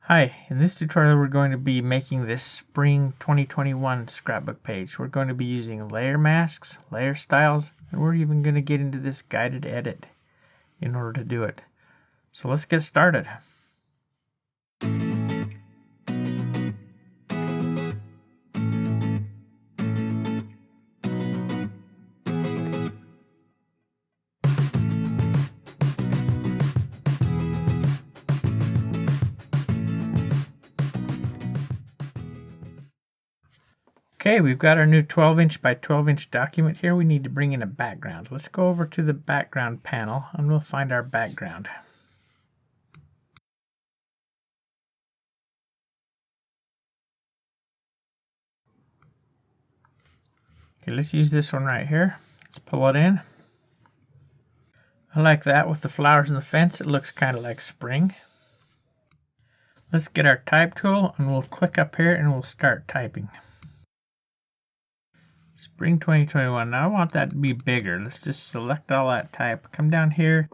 Hi, in this tutorial we're going to be making this Spring 2021 scrapbook page. We're going to be using layer masks, layer styles, and we're even going to get into this guided edit in order to do it. So let's get started. Okay, we've got our new 12-inch by 12-inch document here. We need to bring in a background. Let's go over to the background panel and we'll find our background. Okay, let's use this one right here. Let's pull it in. I like that with the flowers and the fence. It looks kind of like spring. Let's get our type tool and we'll click up here and we'll start typing. Spring 2021. Now I want that to be bigger. Let's just select all that type. Come down here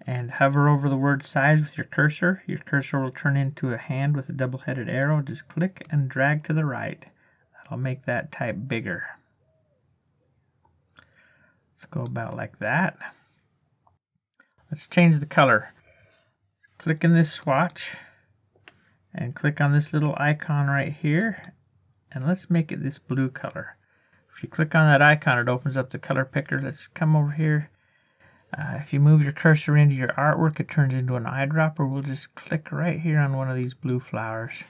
and hover over the word size with your cursor. Your cursor will turn into a hand with a double-headed arrow. Just click and drag to the right. That'll make that type bigger. Let's go about like that. Let's change the color. Click in this swatch and click on this little icon right here. And let's make it this blue color. If you click on that icon, it opens up the color picker. Let's come over here. If you move your cursor into your artwork, it turns into an eyedropper. We'll just click right here on one of these blue flowers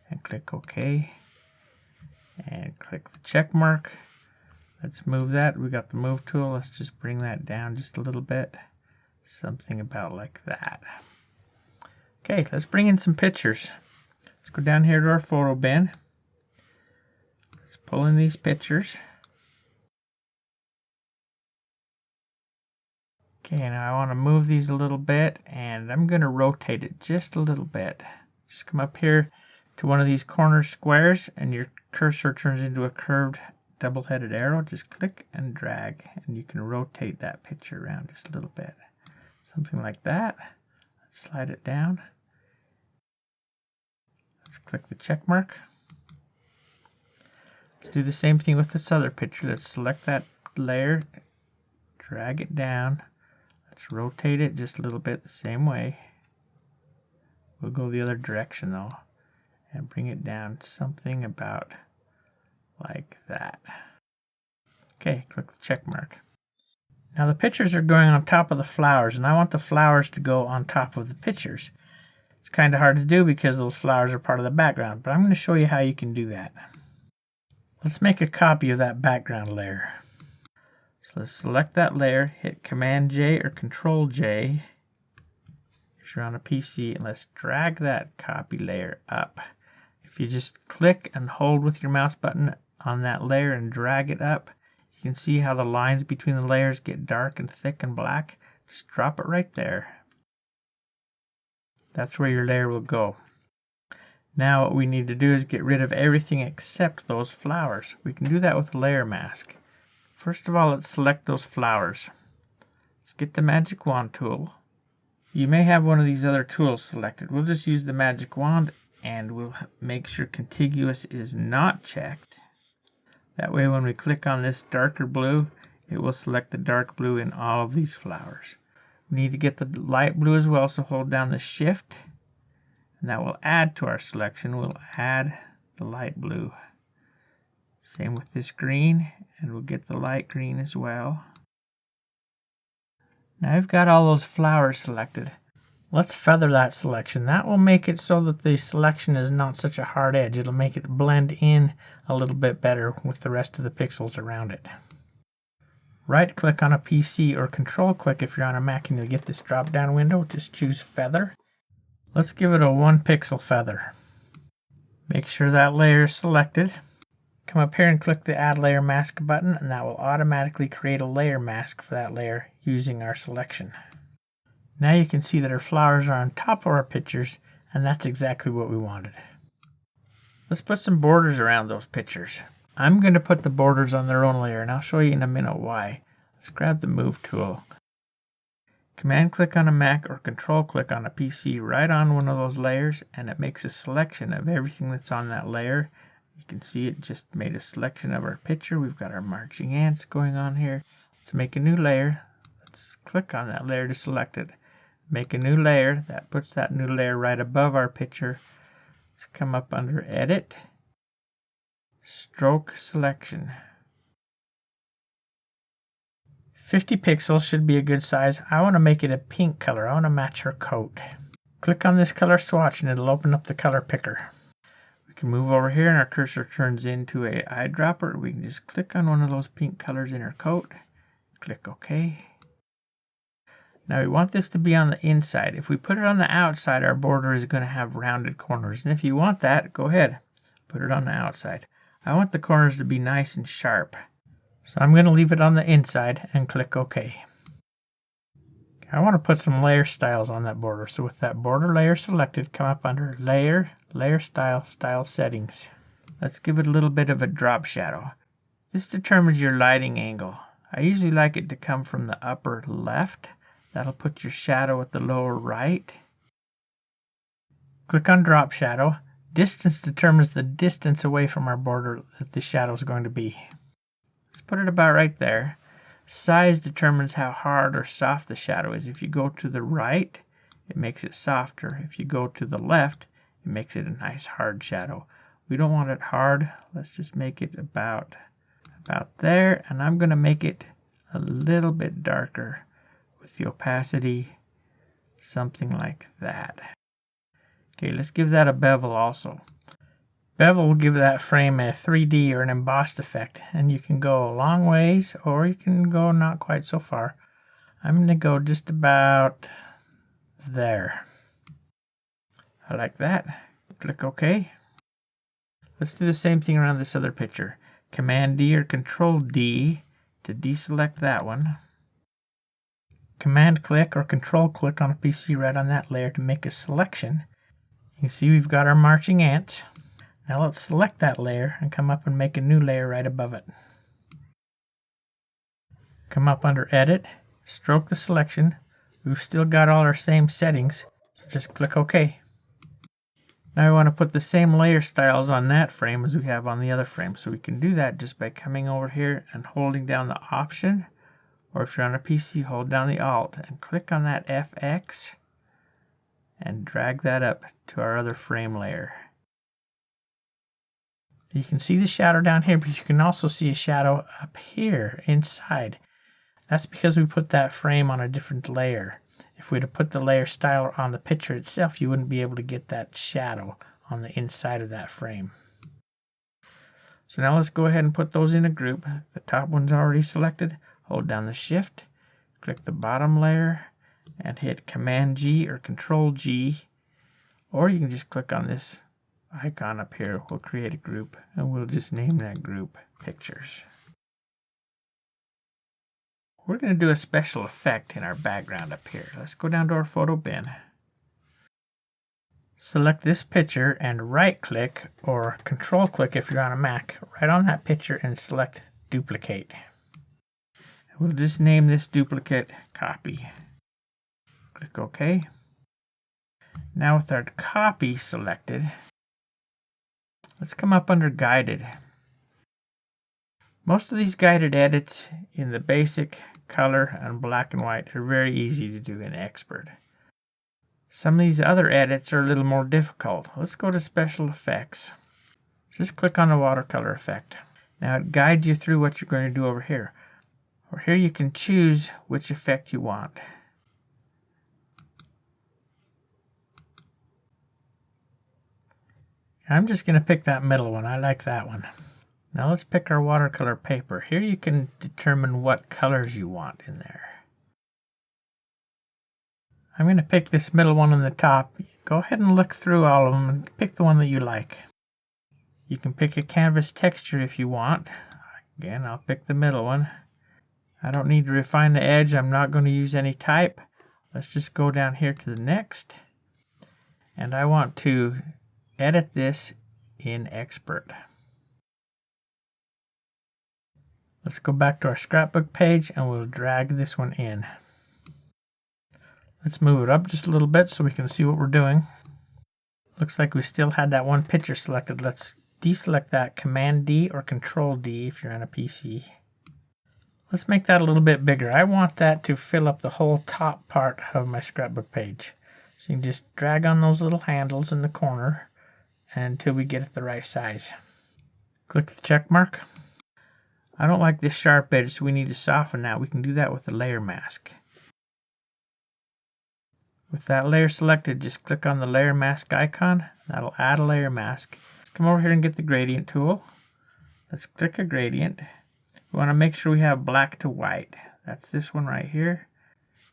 and click OK. And click the check mark. Let's move that. We got the move tool. Let's just bring that down just a little bit. Something about like that. Okay, let's bring in some pictures. Let's go down here to our photo bin. Let's pull in these pictures. Okay, now I want to move these a little bit and I'm going to rotate it just a little bit. Just come up here to one of these corner squares and your cursor turns into a curved double-headed arrow. Just click and drag and you can rotate that picture around just a little bit. Something like that. Let's slide it down. Let's click the check mark. Let's do the same thing with this other picture. Let's select that layer, drag it down. Let's rotate it just a little bit the same way. We'll go the other direction though and bring it down something about like that. Okay, click the check mark. Now the pictures are going on top of the flowers and I want the flowers to go on top of the pictures. It's kind of hard to do because those flowers are part of the background, but I'm going to show you how you can do that. Let's make a copy of that background layer. So let's select that layer, hit Command J or Control J if you're on a PC, and let's drag that copy layer up. If you just click and hold with your mouse button on that layer and drag it up, you can see how the lines between the layers get dark and thick and black. Just drop it right there. That's where your layer will go. Now what we need to do is get rid of everything except those flowers. We can do that with a layer mask. First of all, let's select those flowers. Let's get the magic wand tool. You may have one of these other tools selected. We'll just use the magic wand and we'll make sure contiguous is not checked. That way when we click on this darker blue, it will select the dark blue in all of these flowers. We need to get the light blue as well, so hold down the shift and that will add to our selection. We'll add the light blue. Same with this green, and we'll get the light green as well. Now I've got all those flowers selected. Let's feather that selection. That will make it so that the selection is not such a hard edge. It'll make it blend in a little bit better with the rest of the pixels around it. Right click on a PC or control click if you're on a Mac and you'll get this drop down window. Just choose feather. Let's give it a 1 pixel feather. Make sure that layer is selected. Come up here and click the Add Layer Mask button and that will automatically create a layer mask for that layer using our selection. Now you can see that our flowers are on top of our pictures and that's exactly what we wanted. Let's put some borders around those pictures. I'm going to put the borders on their own layer and I'll show you in a minute why. Let's grab the Move tool. Command click on a Mac or Control click on a PC right on one of those layers, and it makes a selection of everything that's on that layer. You can see it just made a selection of our picture. We've got our marching ants going on here. Let's make a new layer. Let's click on that layer to select it. Make a new layer. That puts that new layer right above our picture. Let's come up under Edit, Stroke Selection. 50 pixels should be a good size. I want to make it a pink color. I want to match her coat. Click on this color swatch and it'll open up the color picker. We can move over here and our cursor turns into an eyedropper. We can just click on one of those pink colors in her coat. Click OK. Now we want this to be on the inside. If we put it on the outside, our border is going to have rounded corners. And if you want that, go ahead. Put it on the outside. I want the corners to be nice and sharp. So I'm going to leave it on the inside and click OK. I want to put some layer styles on that border. So with that border layer selected, come up under Layer, Layer Style, Style Settings. Let's give it a little bit of a drop shadow. This determines your lighting angle. I usually like it to come from the upper left. That'll put your shadow at the lower right. Click on Drop Shadow. Distance determines the distance away from our border that the shadow is going to be. Let's put it about right there. Size determines how hard or soft the shadow is. If you go to the right, it makes it softer. If you go to the left, it makes it a nice hard shadow. We don't want it hard. Let's just make it about there. And I'm going to make it a little bit darker with the opacity, something like that. Okay, let's give that a bevel also. Bevel will give that frame a 3D or an embossed effect, and you can go a long ways or you can go not quite so far. I'm going to go just about there. I like that. Click OK. Let's do the same thing around this other picture. Command D or Control D to deselect that one. Command click or Control click on a PC right on that layer to make a selection. You can see we've got our marching ants. Now let's select that layer and come up and make a new layer right above it. Come up under Edit, Stroke the Selection. We've still got all our same settings, so just click OK. Now we want to put the same layer styles on that frame as we have on the other frame. So we can do that just by coming over here and holding down the Option, or if you're on a PC, hold down the Alt and click on that FX and drag that up to our other frame layer. You can see the shadow down here, but you can also see a shadow up here inside. That's because we put that frame on a different layer. If we were to put the layer style on the picture itself, you wouldn't be able to get that shadow on the inside of that frame. So now let's go ahead and put those in a group. The top one's already selected. Hold down the Shift, click the bottom layer, and hit Command G or Control G. Or you can just click on this icon up here. We'll create a group and we'll just name that group Pictures. We're going to do a special effect in our background up here. Let's go down to our photo bin. Select this picture and right click or Control click if you're on a Mac right on that picture and select Duplicate. We'll just name this duplicate Copy. Click OK. Now with our copy selected, let's come up under Guided. Most of these guided edits in the basic, color, and black and white are very easy to do in Expert. Some of these other edits are a little more difficult. Let's go to Special Effects. Just click on the watercolor effect. Now it guides you through what you're going to do over here. Over here you can choose which effect you want. I'm just going to pick that middle one. I like that one. Now let's pick our watercolor paper. Here you can determine what colors you want in there. I'm going to pick this middle one on the top. Go ahead and look through all of them and pick the one that you like. You can pick a canvas texture if you want. Again, I'll pick the middle one. I don't need to refine the edge. I'm not going to use any type. Let's just go down here to the next. And I want to edit this in Expert. Let's go back to our scrapbook page and we'll drag this one in. Let's move it up just a little bit so we can see what we're doing. Looks like we still had that one picture selected. Let's deselect that, Command D or Control D if you're on a PC. Let's make that a little bit bigger. I want that to fill up the whole top part of my scrapbook page. So you can just drag on those little handles in the corner until we get it the right size. Click the check mark. I don't like this sharp edge, so we need to soften that. We can do that with the layer mask. With that layer selected, just click on the layer mask icon. That'll add a layer mask. Let's come over here and get the gradient tool. Let's click a gradient. We want to make sure we have black to white. That's this one right here.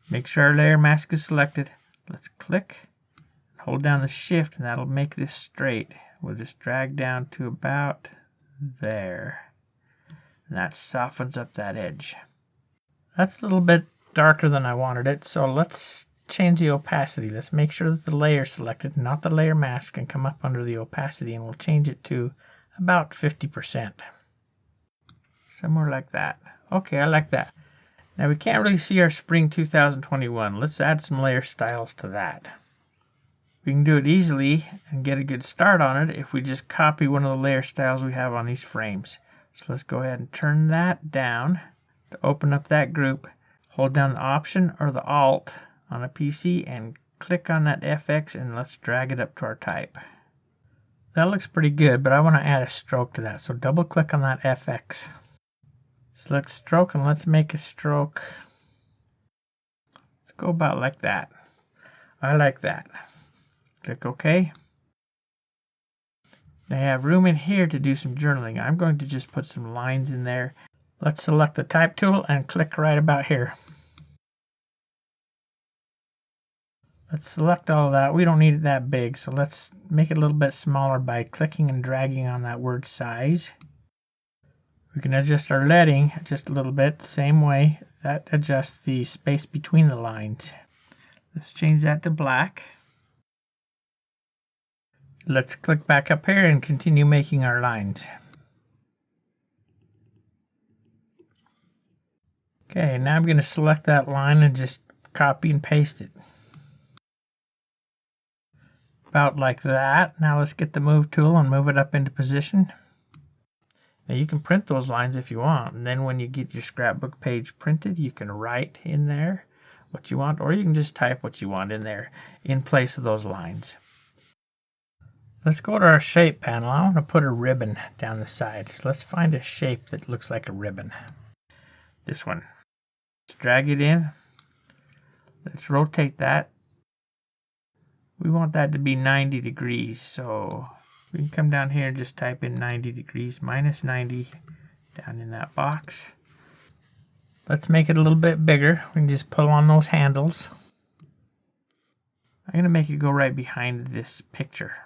Make sure our layer mask is selected. Let's click, hold down the shift, and that'll make this straight. We'll just drag down to about there. And that softens up that edge. That's a little bit darker than I wanted it, so let's change the opacity. Let's make sure that the layer selected, not the layer mask, can come up under the opacity, and we'll change it to about 50%. Somewhere like that. Okay, I like that. Now we can't really see our spring 2021. Let's add some layer styles to that. We can do it easily and get a good start on it if we just copy one of the layer styles we have on these frames. So let's go ahead and turn that down to open up that group. Hold down the Option or the Alt on a PC and click on that FX, and let's drag it up to our type. That looks pretty good, but I want to add a stroke to that. So double click on that FX. Select stroke, and let's make a stroke. Let's go about like that. I like that. Click OK. I have room in here to do some journaling. I'm going to just put some lines in there. Let's select the type tool and click right about here. Let's select all of that. We don't need it that big, so let's make it a little bit smaller by clicking and dragging on that word size. We can adjust our leading just a little bit the same way. That adjusts the space between the lines. Let's change that to black. Let's click back up here and continue making our lines. Okay, now I'm going to select that line and just copy and paste it. About like that. Now let's get the Move tool and move it up into position. Now you can print those lines if you want, and then when you get your scrapbook page printed, you can write in there what you want, or you can just type what you want in there in place of those lines. Let's go to our shape panel. I want to put a ribbon down the side. So let's find a shape that looks like a ribbon. This one. Let's drag it in. Let's rotate that. We want that to be 90 degrees, so we can come down here and just type in 90 degrees, minus 90 down in that box. Let's make it a little bit bigger. We can just pull on those handles. I'm going to make it go right behind this picture.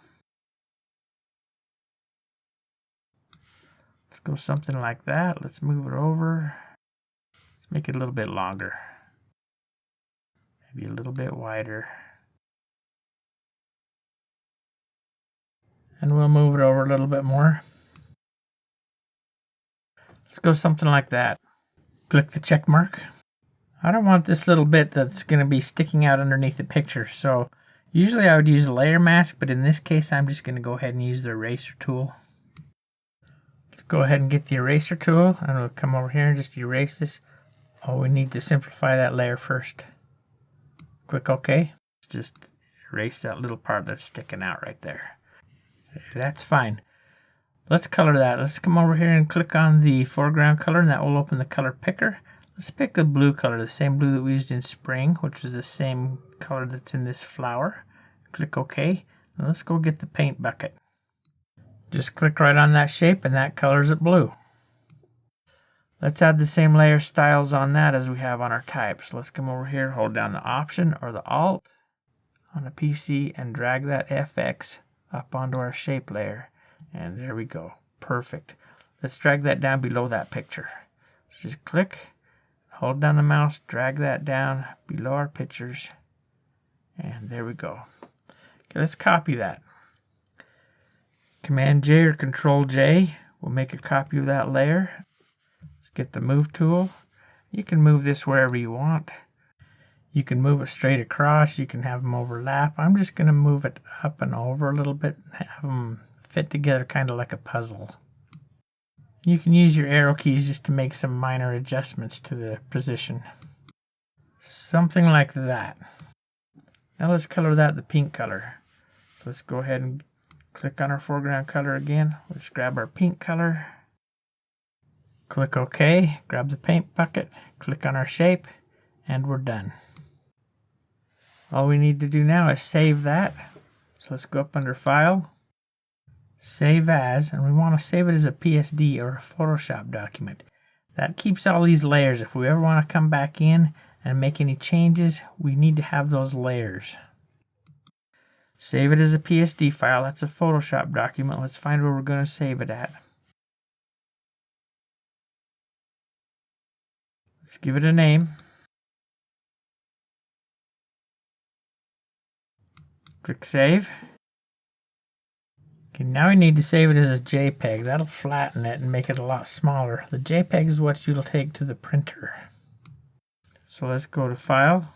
Let's go something like that. Let's move it over. Let's make it a little bit longer. Maybe a little bit wider. And we'll move it over a little bit more. Let's go something like that. Click the check mark. I don't want this little bit that's going to be sticking out underneath the picture. So usually I would use a layer mask, but in this case I'm just going to go ahead and use the eraser tool. Let's go ahead and get the eraser tool, and we'll come over here and just erase this. Oh, we need to simplify that layer first. Click OK. Just erase that little part that's sticking out right there. That's fine. Let's color that. Let's come over here and click on the foreground color, and that will open the color picker. Let's pick the blue color, the same blue that we used in spring, which is the same color that's in this flower. Click OK. Now let's go get the paint bucket. Just click right on that shape and that colors it blue. Let's add the same layer styles on that as we have on our type. So let's come over here, hold down the Option or the Alt on a PC and drag that FX up onto our shape layer. And there we go. Perfect. Let's drag that down below that picture. So just click, hold down the mouse, drag that down below our pictures. And there we go. Okay, let's copy that. Command J or Control J will make a copy of that layer. Let's get the Move tool. You can move this wherever you want. You can move it straight across. You can have them overlap. I'm just going to move it up and over a little bit and have them fit together kind of like a puzzle. You can use your arrow keys just to make some minor adjustments to the position. Something like that. Now let's color that the pink color. So let's go ahead and click on our foreground color again. Let's grab our pink color. Click OK, grab the paint bucket, click on our shape, and we're done. All we need to do now is save that. So let's go up under File, Save As, and we want to save it as a PSD or a Photoshop document. That keeps all these layers. If we ever want to come back in and make any changes, we need to have those layers. Save it as a PSD file. That's a Photoshop document. Let's find where we're going to save it at. Let's give it a name. Click Save. Okay, now we need to save it as a JPEG. That'll flatten it and make it a lot smaller. The JPEG is what you'll take to the printer. So let's go to File,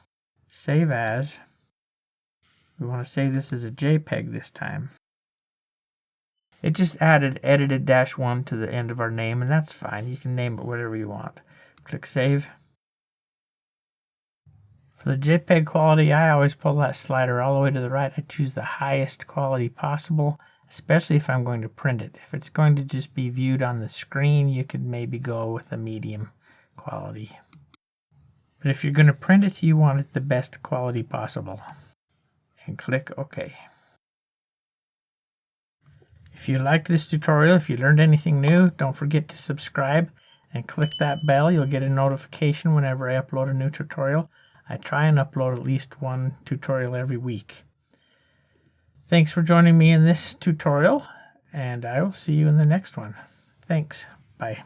Save As. We want to save this as a JPEG this time. It just added edited -1 to the end of our name, and that's fine. You can name it whatever you want. Click Save. For the JPEG quality, I always pull that slider all the way to the right. I choose the highest quality possible, especially if I'm going to print it. If it's going to just be viewed on the screen, you could maybe go with a medium quality. But if you're going to print it, you want it the best quality possible. And click OK. If you liked this tutorial, if you learned anything new, don't forget to subscribe and click that bell. You'll get a notification whenever I upload a new tutorial. I try and upload at least one tutorial every week. Thanks for joining me in this tutorial, and I will see you in the next one. Thanks. Bye.